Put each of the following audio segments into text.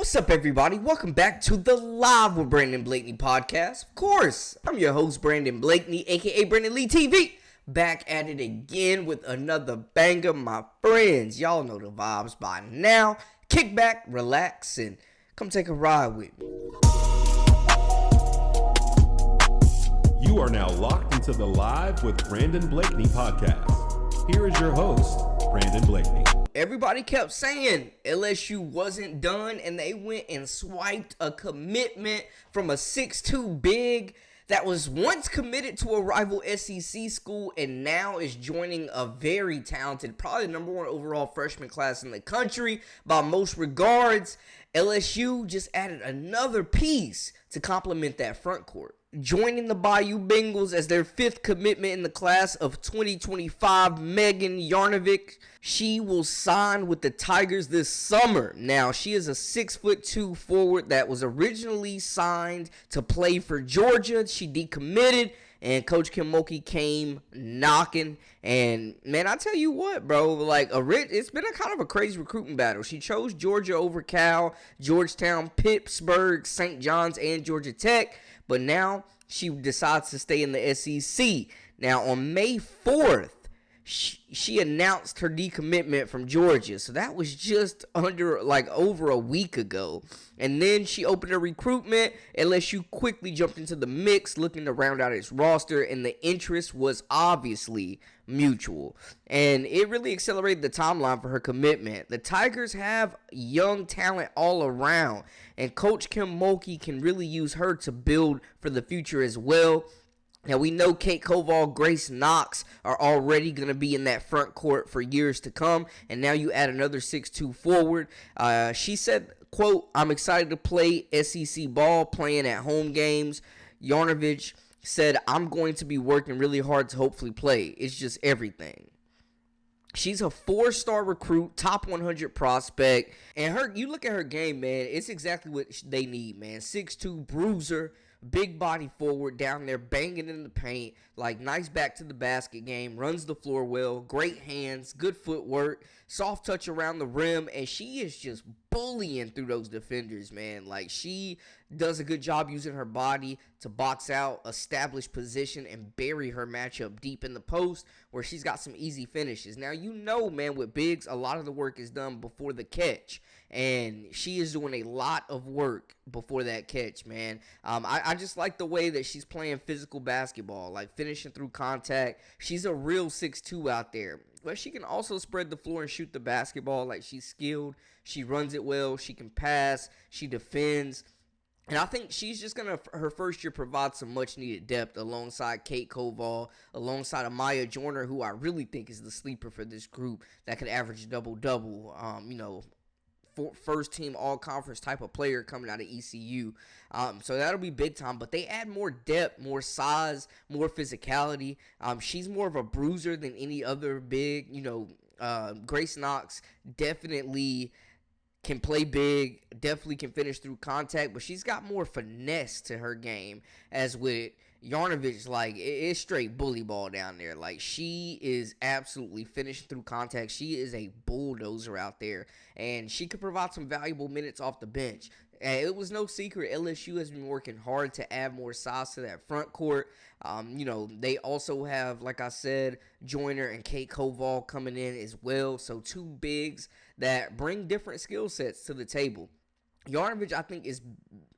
What's up, everybody? Welcome back to the Live with Brandon Blakeney podcast. Of course, I'm your host, Brandon Blakeney, aka Brandon Lee TV. Back at it again with another banger, my friends. Y'all know the vibes by now. Kick back, relax, and come take a ride with me. You are now locked into the Live with Brandon Blakeney podcast. Here is your host, Brandon Blakeney. Everybody kept saying LSU wasn't done, and they went and swiped a commitment from a 6'2 big that was once committed to a rival SEC school and now is joining a very talented, probably the number one overall freshman class in the country by most regards. LSU just added another piece to complement that front court. Joining the Bayou Bengals as their fifth commitment in the class of 2025, Megan Yarnich. She will sign with the Tigers this summer. Now, she is a 6'2" forward that was originally signed to play for Georgia. She decommitted, and Coach Mulkey came knocking. And, man, I tell you what, bro, it's been a kind of a crazy recruiting battle. She chose Georgia over Cal, Georgetown, Pittsburgh, St. John's, and Georgia Tech. But now she decides to stay in the SEC. Now, on May 4th, she announced her decommitment from Georgia. So that was just over a week ago. And then she opened a recruitment. LSU quickly jumped into the mix, looking to round out its roster. And the interest was obviously mutual. And it really accelerated the timeline for her commitment. The Tigers have young talent all around. And Coach Mulkey can really use her to build for the future as well. Now, we know Kate Koval, Grace Knox are already going to be in that front court for years to come, and now you add another 6'2 forward. She said, quote, "I'm excited to play SEC ball, playing at home games." Yarnich said, "I'm going to be working really hard to hopefully play. It's just everything." She's a 4-star recruit, top 100 prospect, and you look at her game, man, it's exactly what they need, man. 6'2 bruiser, big body forward down there banging in the paint, nice back to the basket game, runs the floor well, great hands, good footwork, soft touch around the rim, and she is just bullying through those defenders, man. She does a good job using her body to box out, establish position, and bury her matchup deep in the post where she's got some easy finishes. Now, man, with bigs, a lot of the work is done before the catch. And she is doing a lot of work before that catch, man. I just like the way that she's playing physical basketball, finishing through contact. She's a real 6'2 out there. But she can also spread the floor and shoot the basketball. She's skilled. She runs it well. She can pass. She defends. And I think she's just going to, her first year, provide some much-needed depth alongside Kate Koval, alongside Amaya Joyner, who I really think is the sleeper for this group that could average a double-double, first-team all-conference type of player coming out of ECU. So that'll be big time. But they add more depth, more size, more physicality. She's more of a bruiser than any other big. Grace Knox definitely can play big, definitely can finish through contact, but she's got more finesse to her game. As with Yarnich, it's straight bully ball down there. She is absolutely finishing through contact. She is a bulldozer out there, and she could provide some valuable minutes off the bench. And it was no secret, LSU has been working hard to add more size to that front court. They also have, like I said, Joyner and Kate Koval coming in as well. So two bigs that bring different skill sets to the table. Yarnich, I think, is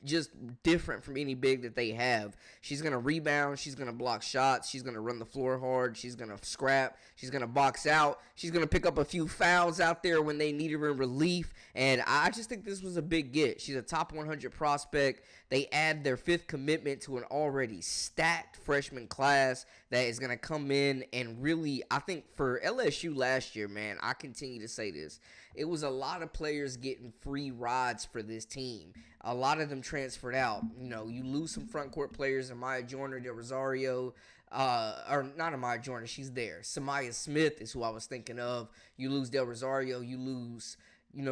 just different from any big that they have. She's going to rebound. She's going to block shots. She's going to run the floor hard. She's going to scrap. She's going to box out. She's going to pick up a few fouls out there when they need her in relief. And I just think this was a big get. She's a top 100 prospect. They add their fifth commitment to an already stacked freshman class that is going to come in and really, I think for LSU last year, man, I continue to say this. It was a lot of players getting free rides for this team. A lot of them transferred out. You lose some front court players, Amaya Joyner, Del Rosario, or not Amaya Joyner, she's there. Samaya Smith is who I was thinking of. You lose Del Rosario, you lose,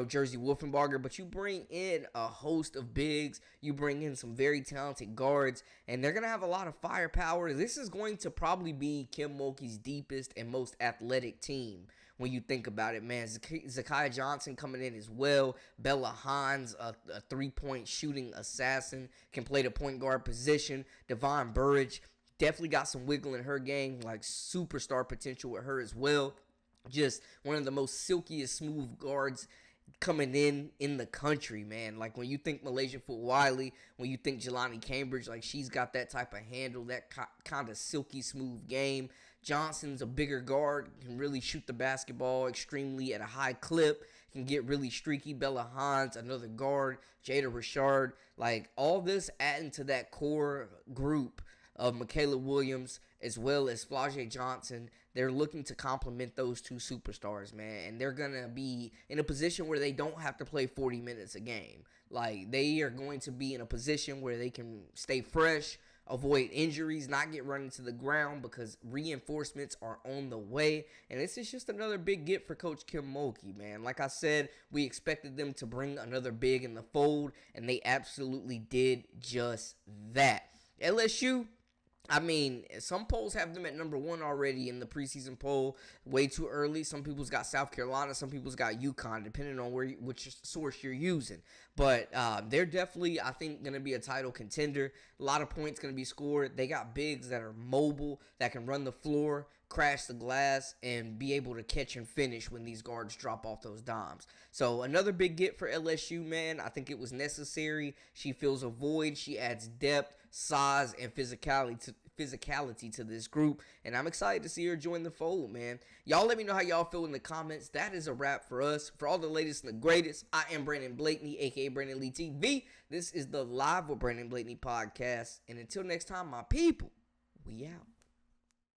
Jersey Wolfenbarger, but you bring in a host of bigs. You bring in some very talented guards, and they're going to have a lot of firepower. This is going to probably be Mulkey's deepest and most athletic team when you think about it, man. Zakiya Johnson coming in as well. Bella Hines, a three-point shooting assassin, can play the point guard position. Devon Burridge definitely got some wiggle in her game, like superstar potential with her as well. Just one of the most silkiest, smooth guards coming in the country, man. Like, when you think Malaysia Foot Wiley, when you think Jelani Cambridge, like, she's got that type of handle, that kind of silky smooth game. Johnson's a bigger guard, can really shoot the basketball extremely at a high clip, can get really streaky. Bella Hines, another guard. Jada Richard, like, all this adding to that core group of Michaela Williams as well as Flau'jae Johnson. They're looking to complement those two superstars, man. And they're going to be in a position where they don't have to play 40 minutes a game. Like, they are going to be in a position where they can stay fresh, avoid injuries, not get run into the ground because reinforcements are on the way. And this is just another big get for Coach Kim Mulkey, man. Like I said, we expected them to bring another big in the fold, and they absolutely did just that. LSU, I mean, some polls have them at number 1 already in the preseason poll. Way too early. Some people's got South Carolina. Some people's got UConn, depending on which source you're using. But they're definitely, I think, going to be a title contender. A lot of points going to be scored. They got bigs that are mobile, that can run the floor, crash the glass, and be able to catch and finish when these guards drop off those dimes. So another big get for LSU, man. I think it was necessary. She fills a void. She adds depth, size, and physicality to this group, and I'm excited to see her join the fold, man. Y'all let me know how y'all feel in the comments. That is a wrap for us. For all the latest and the greatest, I am Brandon Blakeney, aka Brandon Lee TV. This is the Live with Brandon Blakeney podcast, and until next time, my people, we out.